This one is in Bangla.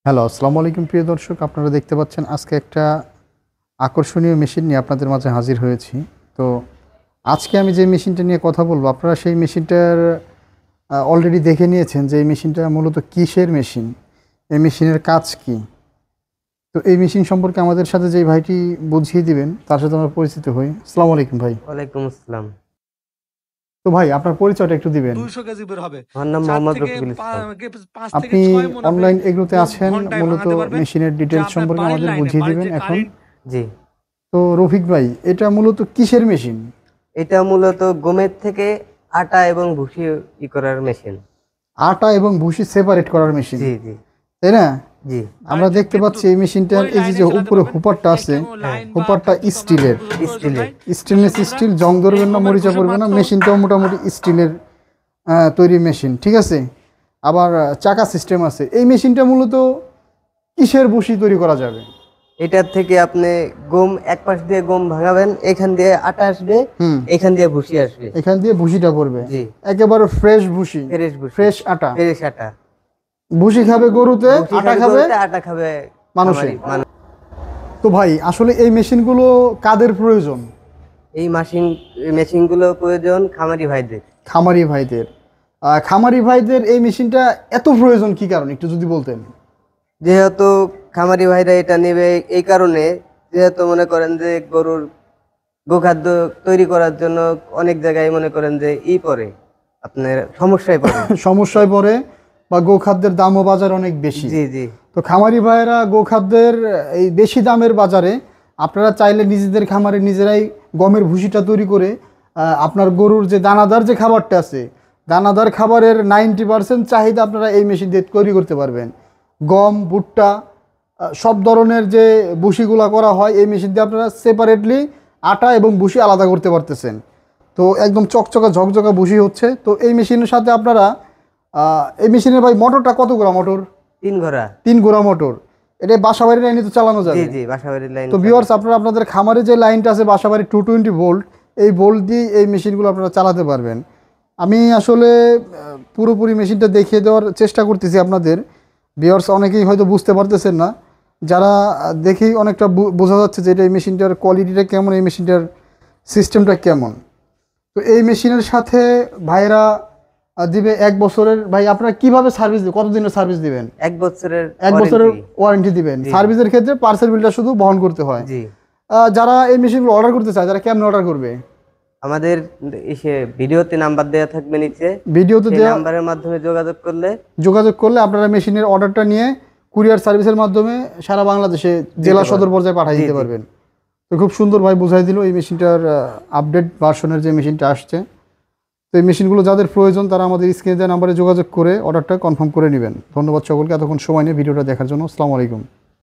হ্যালো, আসসালামু আলাইকুম প্রিয় দর্শক। আপনারা দেখতে পাচ্ছেন আজকে একটা আকর্ষণীয় মেশিন নিয়ে আপনাদের মাঝে হাজির হয়েছি। তো আজকে আমি যে মেশিনটা নিয়ে কথা বলব, আপনারা সেই মেশিনটার অলরেডি দেখে নিয়েছেন যে এই মেশিনটা মূলত কিসের মেশিন, এই মেশিনের কাজ কি। তো এই মেশিন সম্পর্কে আমাদের সাথে যেই ভাইটি বুঝিয়ে দিবেন তার সাথে আমরা পরিচিত হই। আসসালামু আলাইকুম ভাই। ওয়ালাইকুম আসসালাম। তো ভাই আপনার পরিচয়টা একটু দিবেন। 200 কেজি বের হবে। আমার নাম 4 মোহাম্মদ থেকে রফিকুল ইসলাম। 5 থেকে আপনি 6 মণ আপনি অনলাইন এগুলোতে গম আছেন, ঘন্টায় মূলত ভাঙাতে পারবেন। মেশিনের যা ডিটেলস আপনার সম্পর্কে বাড়ির আমাদের লাইনে, বুঝিয়ে দিবেন বাড়িতে এখন। কারেন্ট জি, তো রফিক ভাই, এটা মূলত কিসের মেশিন? এটা মূলত গমের থেকে আটা এবং ভুসি করার মেশিন। আটা এবং ভুসি সেপারেট করার মেশিন, জি জি তাই না? জি। আমরা বাড়িতে দেখতে পাচ্ছি এই মেশিনটার ওই এই লাইনে যে চালাতে উপরে পারবেন। হুপারটা আছে, এখানেও লাইন বা হুপারটা খাদ্য স্টিলের, স্টিলের। স্টেনলেস স্টিল, জং ধরবে না, মরিচা পড়বে না। মেশিনটাও মোটামুটি স্টিলের তৈরি মেশিন, ঠিক আছে। আবার চাকা সিস্টেম আছে। এই মেশিনটা মূলত কিসের ভুসি তৈরি করা যাবে? এটার থেকে আপনি গম এক পাশ দিয়ে গম ভাঙাবেন, এখান দিয়ে আটা আসবে, হুম, এখান দিয়ে ভুসি আসবে। এখান দিয়ে ভুসিটা পড়বে, জি, একেবারে ফ্রেশ ভুসি, ফ্রেশ ভুসি, ফ্রেশ আটা। ফ্রেশ আটা। ভুসি খাবে গরুতে, ভুসি আটা খাবে খাবে গরুতে, আটা খাবে মানুষে। মানুষ। তো ভাই আসলে এই মেশিনগুলো কাদের প্রয়োজন? এই মেশিনগুলো প্রয়োজন খামারি ভাইদের। খামারি ভাইদের। খামারি ভাইদের এই মেশিনটা এত প্রয়োজন কি কারণ, একটু যদি বলতেন। যেহেতু খামারি ভাইরা এটা নেবে এই কারণে, যেহেতু মনে করেন যে গরুর গোখাদ্য তৈরি করার জন্য অনেক জায়গায় মনে করেন যে পড়ে, আপনার সমস্যায় পড়ে। সমস্যায় পড়ে, বা গোখাদ্যের দামও বাজার অনেক বেশি। জি জি তো খামারি ভাইয়েরা গোখাদ্যের এই বেশি দামের বাজারে আপনারা চাইলে নিজেদের খামারে নিজেরাই গমের ভুসিটা তৈরি করে আপনার গরুর যে দানাদার যে খাবারটা আছে, দানাদার খাবারের 90% চাহিদা আপনারা এই মেশিন দিয়ে তৈরি করতে পারবেন। গম, ভুট্টা, সব ধরনের যে ভুসিগুলা করা হয় এই মেশিন দিয়ে আপনারা সেপারেটলি আটা এবং ভুসি আলাদা করতে পারতেছেন। তো একদম চকচকা ঝকঝকা ভুসি হচ্ছে। তো এই মেশিনের সাথে আপনারা এই মেশিনের ভাই মোটরটা কত গোড়া মোটর? 3 ঘোড়া। 3 গোড়া মোটর। এটা বাসাবাড়ির লাইনে তো চালানো জি যাবে। জি বাসাবাড়ির লাইন। তো ভিউয়ার্স, আপনারা আপনাদের খামারে যে লাইনটা আছে বাসাবাড়ি 220 ভোল্ট, এই ভোল্ট দিয়ে এই মেশিনগুলো আপনারা চালাতে পারবেন। আমি আসলে পুরোপুরি মেশিনটা দেখিয়ে দেওয়ার চেষ্টা করতেছি আপনাদের। ভিউয়ার্স অনেকেই হয়তো বুঝতে পারতেছেন না, যারা দেখেই অনেকটা বোঝা যাচ্ছে যে এটা এই মেশিনটার কোয়ালিটিটা কেমন, এই মেশিনটার সিস্টেমটা কেমন। তো এই মেশিনের সাথে ভাইরা দিবে 1 বছরের। ভাই আপনারা কিভাবে সার্ভিস দিবেন, কতদিনের সার্ভিস দিবেন? 1 বছরের 1 বছরের ওয়ারেন্টি দিবেন। জি। সার্ভিসের ক্ষেত্রে পার্সেল বিলটা শুধু বহন করতে হয়। জি। যারা এই মেশিনগুলো অর্ডার করতে চায়, যারা কেমন অর্ডার করবে? আমাদের ভিডিওতে নাম্বার দেওয়া থাকবে নিচে, ভিডিওতে সেই দেওয়া নাম্বারের মাধ্যমে যোগাযোগ করলে আপনারা মেশিনের অর্ডারটা নিয়ে কুরিয়ার সার্ভিসের মাধ্যমে সারা বাংলাদেশে জেলা সদর পর্যায়ে পাঠিয়ে জি, দিতে জি। পারবেন। তো খুব সুন্দর ভাই বুঝাই দিল এই মেশিনটার আপডেট ভার্সনের যে মেশিনটা আসছে। তো এই মেশিনগুলো যাদের প্রয়োজন তারা আমাদের স্ক্রিনে দেওয়া নাম্বারে যোগাযোগ করে অর্ডারটা কনফার্ম করে নেবেন। ধন্যবাদ সকলকে এতক্ষণ সময় নিয়ে ভিডিওটা দেখার জন্য। আসসালামু আলাইকুম।